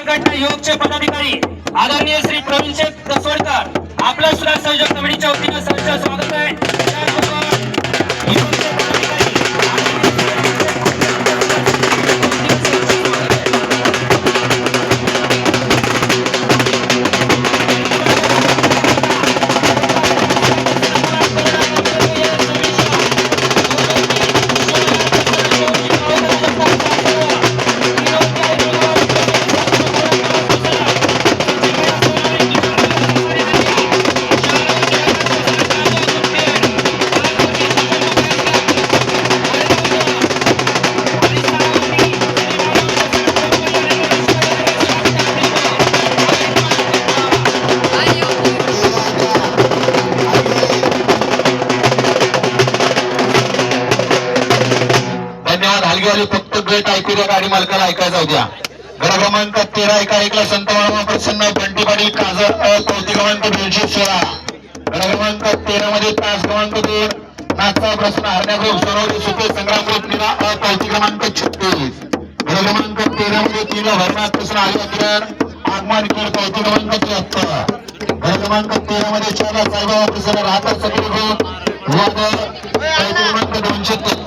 संघटना युगचे पदाधिकारी आदरणीय श्री प्रवीण शेठ कसोडकर आपल्या सुद्धा संयोजक कमिटीच्या वतीने सहर्ष स्वागत आहे। युगचे पदाधिकारी फक्त गट ऐकू द्या, गाडी मालकाला ऐकायला जाऊ द्या। गड क्रमांक 13 एका एकला संत बाळामा प्रसन्न बंटी पाटील काजळ कौतिक क्रमांक 216। गड क्रमांक 13 मध्ये तास क्रमांक 2 नाथचा प्रश्न हरण्याचा सरोवरी सुखे संग्राम ग्रुप निना कौतिक क्रमांक 36। गड क्रमांक 13 मध्ये 3 हरनाथ प्रश्न आर्या किरण आगमन कर कौतिक क्रमांक 73। गड क्रमांक 13 मध्ये 4 साईबाबा प्रसन्न राहतात सगळे ग्रुप वाद कौतिक क्रमांक 233।